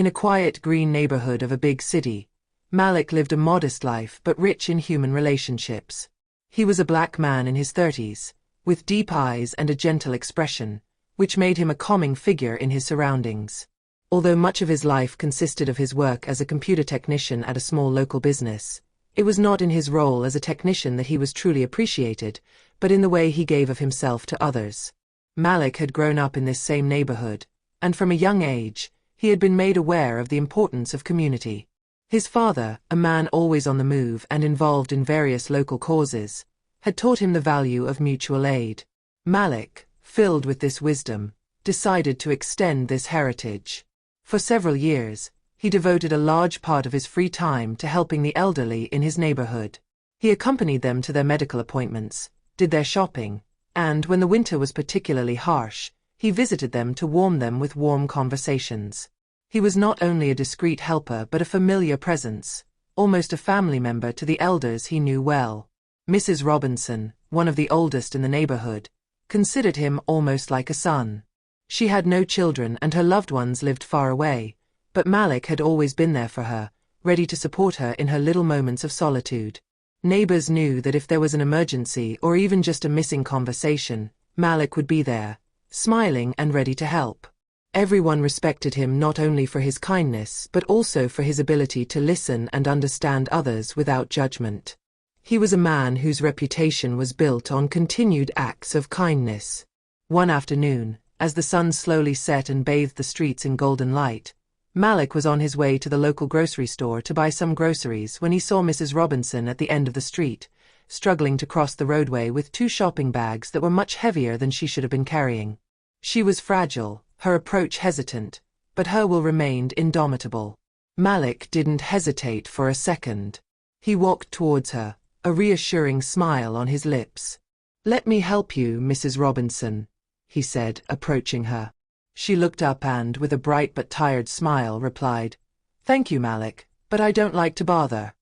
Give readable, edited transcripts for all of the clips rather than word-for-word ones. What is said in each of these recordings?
In a quiet green neighborhood of a big city, Malik lived a modest life but rich in human relationships. He was a black man in his 30s, with deep eyes and a gentle expression, which made him a calming figure in his surroundings. Although much of his life consisted of his work as a computer technician at a small local business, it was not in his role as a technician that he was truly appreciated, but in the way he gave of himself to others. Malik had grown up in this same neighborhood, and from a young age, he had been made aware of the importance of community. His father, a man always on the move and involved in various local causes, had taught him the value of mutual aid. Malik, filled with this wisdom, decided to extend this heritage. For several years, he devoted a large part of his free time to helping the elderly in his neighborhood. He accompanied them to their medical appointments, did their shopping, and when the winter was particularly harsh, he visited them to warm them with warm conversations. He was not only a discreet helper but a familiar presence, almost a family member to the elders he knew well. Mrs. Robinson, one of the oldest in the neighborhood, considered him almost like a son. She had no children and her loved ones lived far away, but Malik had always been there for her, ready to support her in her little moments of solitude. Neighbors knew that if there was an emergency or even just a missing conversation, Malik would be there, smiling and ready to help. Everyone respected him not only for his kindness but also for his ability to listen and understand others without judgment. He was a man whose reputation was built on continued acts of kindness. One afternoon, as the sun slowly set and bathed the streets in golden light, Malik was on his way to the local grocery store to buy some groceries when he saw Mrs. Robinson at the end of the street, struggling to cross the roadway with 2 shopping bags that were much heavier than she should have been carrying. She was fragile, her approach hesitant, but her will remained indomitable. Malik didn't hesitate for a second. He walked towards her, a reassuring smile on his lips. "Let me help you, Mrs. Robinson," he said, approaching her. She looked up and, with a bright but tired smile, replied, "Thank you, Malik, but I don't like to bother."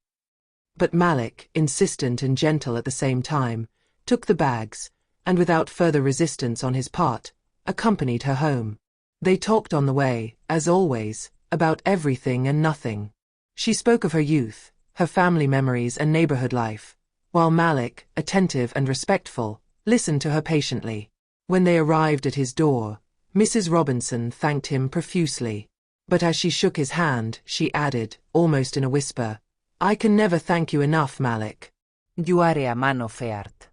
But Malik, insistent and gentle at the same time, took the bags, and without further resistance on his part, accompanied her home. They talked on the way, as always, about everything and nothing. She spoke of her youth, her family memories and neighborhood life, while Malik, attentive and respectful, listened to her patiently. When they arrived at his door, Mrs. Robinson thanked him profusely. But as she shook his hand, she added, almost in a whisper, "I can never thank you enough, Malik. You are a man of earth.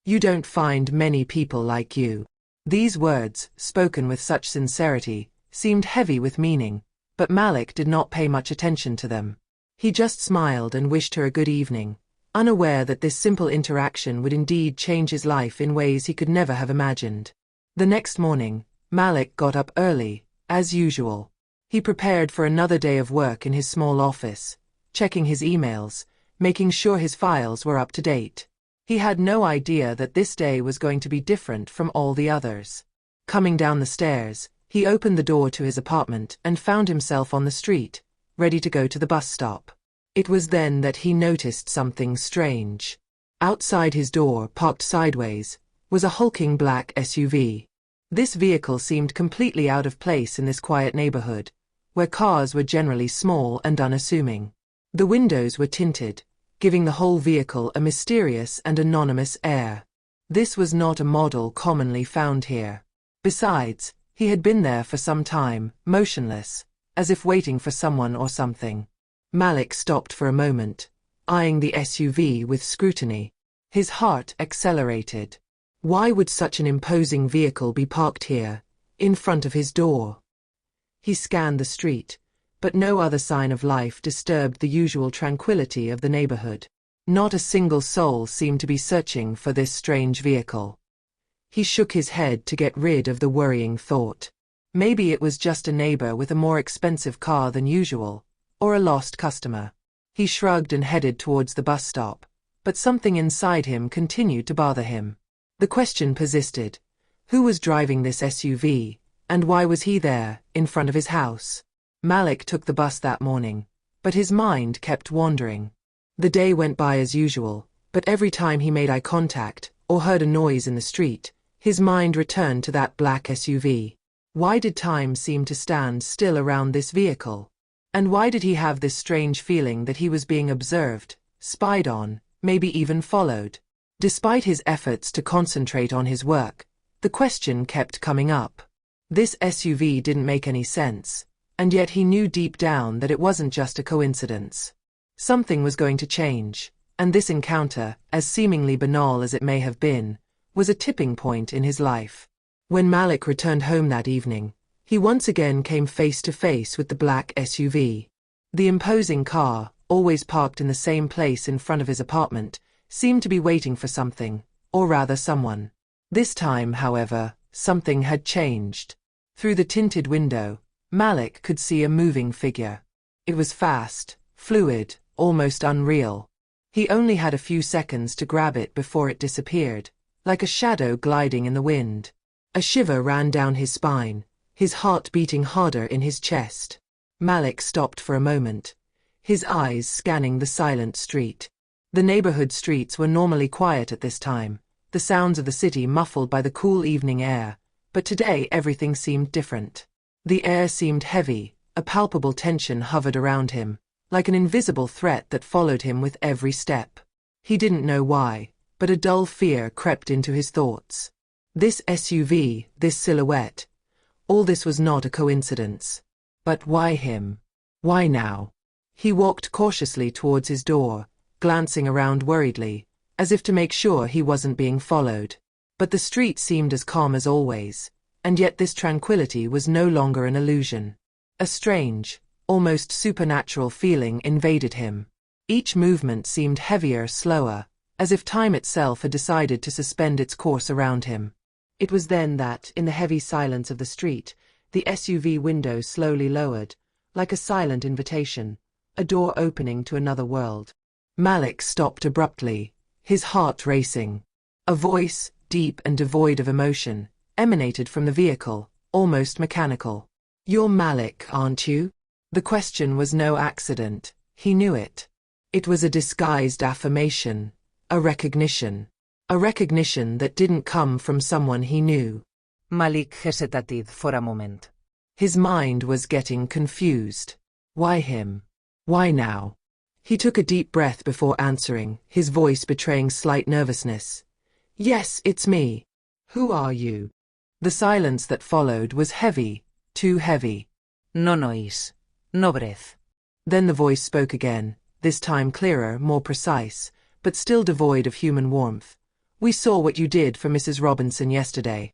You don't find many people like you." These words, spoken with such sincerity, seemed heavy with meaning, but Malik did not pay much attention to them. He just smiled and wished her a good evening, unaware that this simple interaction would indeed change his life in ways he could never have imagined. The next morning, Malik got up early, as usual. He prepared for another day of work in his small office, checking his emails, making sure his files were up to date. He had no idea that this day was going to be different from all the others. Coming down the stairs, he opened the door to his apartment and found himself on the street, ready to go to the bus stop. It was then that he noticed something strange. Outside his door, parked sideways, was a hulking black SUV. This vehicle seemed completely out of place in this quiet neighborhood, where cars were generally small and unassuming. The windows were tinted, giving the whole vehicle a mysterious and anonymous air. This was not a model commonly found here. Besides, he had been there for some time, motionless, as if waiting for someone or something. Malik stopped for a moment, eyeing the SUV with scrutiny. His heart accelerated. Why would such an imposing vehicle be parked here, in front of his door? He scanned the street, but no other sign of life disturbed the usual tranquility of the neighborhood. Not a single soul seemed to be searching for this strange vehicle. He shook his head to get rid of the worrying thought. Maybe it was just a neighbor with a more expensive car than usual, or a lost customer. He shrugged and headed towards the bus stop, but something inside him continued to bother him. The question persisted. Who was driving this SUV, and why was he there, in front of his house? Malik took the bus that morning, but his mind kept wandering. The day went by as usual, but every time he made eye contact, or heard a noise in the street, his mind returned to that black SUV. Why did time seem to stand still around this vehicle? And why did he have this strange feeling that he was being observed, spied on, maybe even followed? Despite his efforts to concentrate on his work, the question kept coming up. This SUV didn't make any sense, and yet he knew deep down that it wasn't just a coincidence. Something was going to change, and this encounter, as seemingly banal as it may have been, was a tipping point in his life. When Malik returned home that evening, he once again came face to face with the black SUV. The imposing car, always parked in the same place in front of his apartment, seemed to be waiting for something, or rather someone. This time, however, something had changed. Through the tinted window, Malik could see a moving figure. It was fast, fluid, almost unreal. He only had a few seconds to grab it before it disappeared, like a shadow gliding in the wind. A shiver ran down his spine, his heart beating harder in his chest. Malik stopped for a moment, his eyes scanning the silent street. The neighborhood streets were normally quiet at this time, the sounds of the city muffled by the cool evening air, but today everything seemed different. The air seemed heavy, a palpable tension hovered around him, like an invisible threat that followed him with every step. He didn't know why, but a dull fear crept into his thoughts. This SUV, this silhouette, all this was not a coincidence. But why him? Why now? He walked cautiously towards his door, glancing around worriedly, as if to make sure he wasn't being followed. But the street seemed as calm as always, and yet this tranquility was no longer an illusion. A strange, almost supernatural feeling invaded him. Each movement seemed heavier, slower, as if time itself had decided to suspend its course around him. It was then that, in the heavy silence of the street, the SUV window slowly lowered, like a silent invitation, a door opening to another world. Malik stopped abruptly, his heart racing. A voice, deep and devoid of emotion, emanated from the vehicle, almost mechanical. "You're Malik, aren't you?" The question was no accident, he knew it. It was a disguised affirmation, a recognition. A recognition that didn't come from someone he knew. Malik hesitated for a moment. His mind was getting confused. Why him? Why now? He took a deep breath before answering, his voice betraying slight nervousness. "Yes, it's me. Who are you?" The silence that followed was heavy, too heavy. No noise. No breath. Then the voice spoke again, this time clearer, more precise, but still devoid of human warmth. "We saw what you did for Mrs. Robinson yesterday."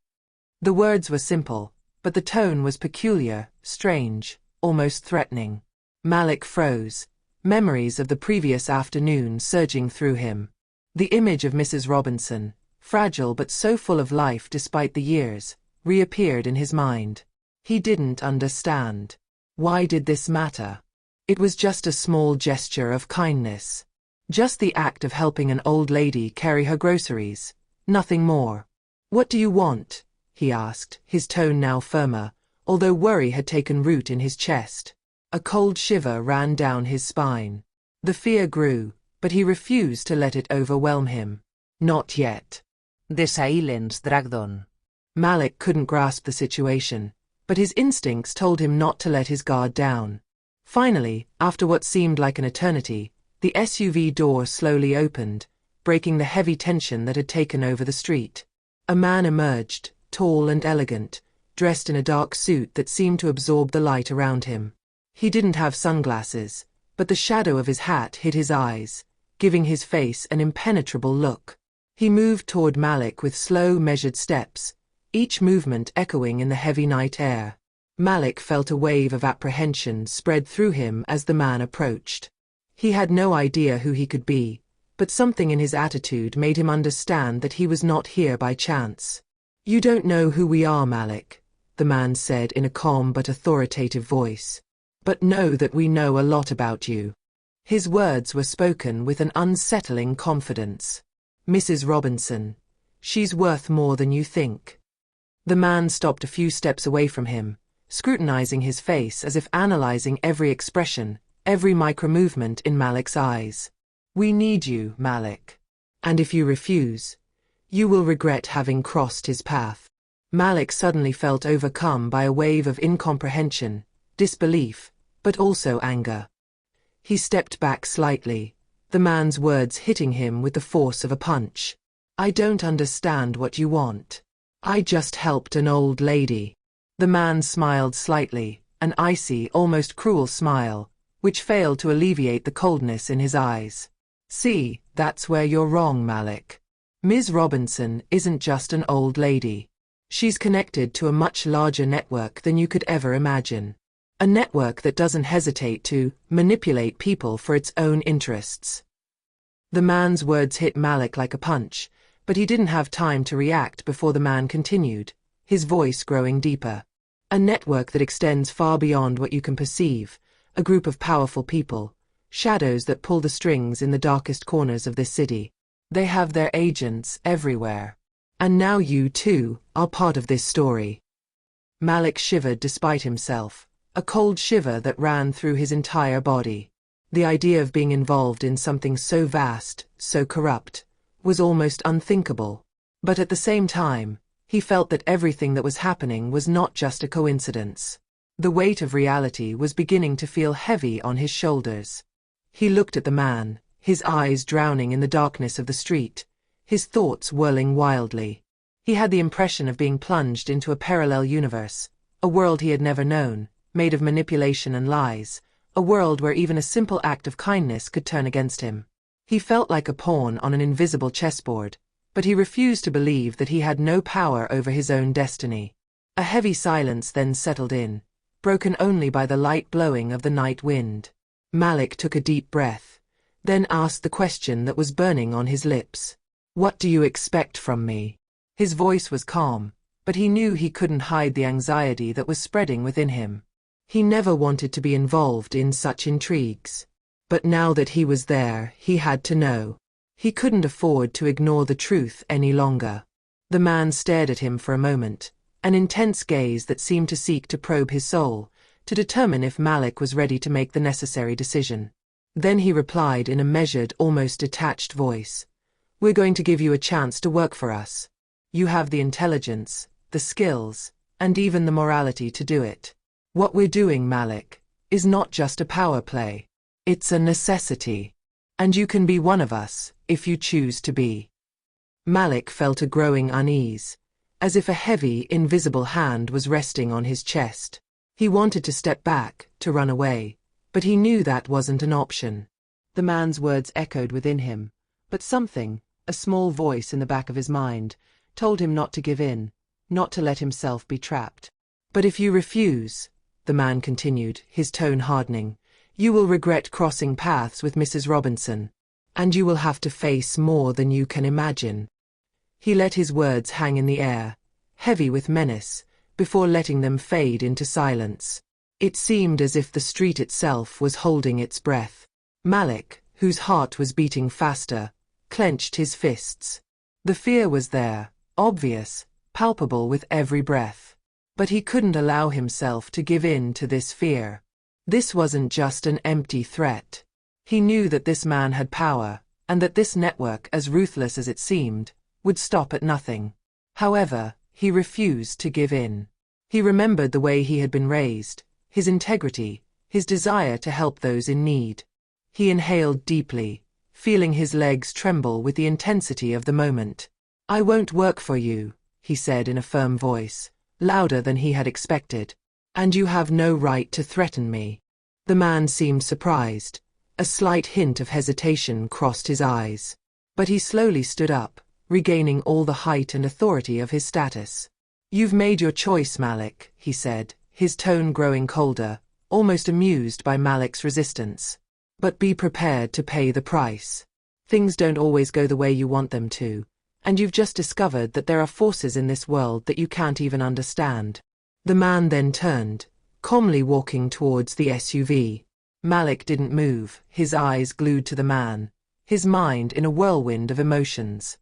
The words were simple, but the tone was peculiar, strange, almost threatening. Malik froze, memories of the previous afternoon surging through him. The image of Mrs. Robinson, fragile but so full of life despite the years, reappeared in his mind. He didn't understand. Why did this matter? It was just a small gesture of kindness. Just the act of helping an old lady carry her groceries, nothing more. "What do you want?" he asked, his tone now firmer, although worry had taken root in his chest. A cold shiver ran down his spine. The fear grew, but he refused to let it overwhelm him. Not yet. The silence dragged on. Malik couldn't grasp the situation, but his instincts told him not to let his guard down. Finally, after what seemed like an eternity, the SUV door slowly opened, breaking the heavy tension that had taken over the street. A man emerged, tall and elegant, dressed in a dark suit that seemed to absorb the light around him. He didn't have sunglasses, but the shadow of his hat hid his eyes, giving his face an impenetrable look. He moved toward Malik with slow, measured steps, each movement echoing in the heavy night air. Malik felt a wave of apprehension spread through him as the man approached. He had no idea who he could be, but something in his attitude made him understand that he was not here by chance. "You don't know who we are, Malik," the man said in a calm but authoritative voice. "But know that we know a lot about you." His words were spoken with an unsettling confidence. "Mrs. Robinson. She's worth more than you think." The man stopped a few steps away from him, scrutinizing his face as if analyzing every expression, every micro-movement in Malik's eyes. "We need you, Malik. And if you refuse, you will regret having crossed his path." Malik suddenly felt overcome by a wave of incomprehension, disbelief, but also anger. He stepped back slightly, the man's words hitting him with the force of a punch. "I don't understand what you want. I just helped an old lady." The man smiled slightly, an icy, almost cruel smile, which failed to alleviate the coldness in his eyes. "See, that's where you're wrong, Malik. Ms. Robinson isn't just an old lady. She's connected to a much larger network than you could ever imagine. A network that doesn't hesitate to manipulate people for its own interests." The man's words hit Malik like a punch, but he didn't have time to react before the man continued, his voice growing deeper. "A network that extends far beyond what you can perceive, a group of powerful people, shadows that pull the strings in the darkest corners of this city. They have their agents everywhere. And now you, too, are part of this story." Malik shivered despite himself, a cold shiver that ran through his entire body. The idea of being involved in something so vast, so corrupt, was almost unthinkable. But at the same time, he felt that everything that was happening was not just a coincidence. The weight of reality was beginning to feel heavy on his shoulders. He looked at the man, his eyes drowning in the darkness of the street, his thoughts whirling wildly. He had the impression of being plunged into a parallel universe, a world he had never known, made of manipulation and lies, a world where even a simple act of kindness could turn against him. He felt like a pawn on an invisible chessboard, but he refused to believe that he had no power over his own destiny. A heavy silence then settled in, broken only by the light blowing of the night wind. Malik took a deep breath, then asked the question that was burning on his lips. "What do you expect from me?" His voice was calm, but he knew he couldn't hide the anxiety that was spreading within him. He never wanted to be involved in such intrigues. But now that he was there, he had to know. He couldn't afford to ignore the truth any longer. The man stared at him for a moment, an intense gaze that seemed to seek to probe his soul, to determine if Malik was ready to make the necessary decision. Then he replied in a measured, almost detached voice. "We're going to give you a chance to work for us. You have the intelligence, the skills, and even the morality to do it. What we're doing, Malik, is not just a power play. It's a necessity. And you can be one of us, if you choose to be." Malik felt a growing unease, as if a heavy, invisible hand was resting on his chest. He wanted to step back, to run away, but he knew that wasn't an option. The man's words echoed within him, but something, a small voice in the back of his mind, told him not to give in, not to let himself be trapped. "But if you refuse," the man continued, his tone hardening, "you will regret crossing paths with Mrs. Robinson, and you will have to face more than you can imagine." He let his words hang in the air, heavy with menace, before letting them fade into silence. It seemed as if the street itself was holding its breath. Malik, whose heart was beating faster, clenched his fists. The fear was there, obvious, palpable with every breath. But he couldn't allow himself to give in to this fear. This wasn't just an empty threat. He knew that this man had power, and that this network, as ruthless as it seemed, would stop at nothing. However, he refused to give in. He remembered the way he had been raised, his integrity, his desire to help those in need. He inhaled deeply, feeling his legs tremble with the intensity of the moment. "I won't work for you," he said in a firm voice, louder than he had expected. "And you have no right to threaten me." The man seemed surprised. A slight hint of hesitation crossed his eyes. But he slowly stood up, regaining all the height and authority of his status. "You've made your choice, Malik," he said, his tone growing colder, almost amused by Malik's resistance. "But be prepared to pay the price. Things don't always go the way you want them to, and you've just discovered that there are forces in this world that you can't even understand." The man then turned, calmly walking towards the SUV. Malik didn't move, his eyes glued to the man, his mind in a whirlwind of emotions.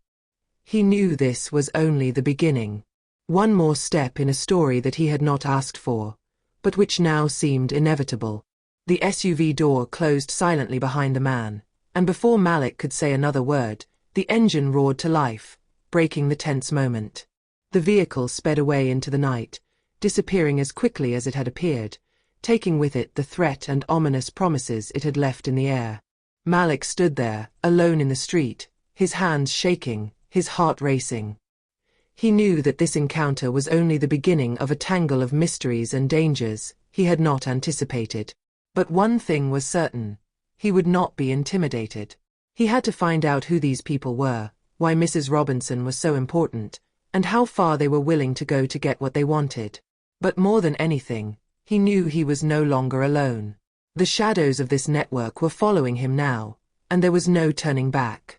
He knew this was only the beginning. One more step in a story that he had not asked for, but which now seemed inevitable. The SUV door closed silently behind the man, and before Malik could say another word, the engine roared to life, breaking the tense moment. The vehicle sped away into the night, disappearing as quickly as it had appeared, taking with it the threat and ominous promises it had left in the air. Malik stood there, alone in the street, his hands shaking, his heart racing. He knew that this encounter was only the beginning of a tangle of mysteries and dangers he had not anticipated. But one thing was certain: he would not be intimidated. He had to find out who these people were, why Mrs. Robinson was so important, and how far they were willing to go to get what they wanted. But more than anything, he knew he was no longer alone. The shadows of this network were following him now, and there was no turning back.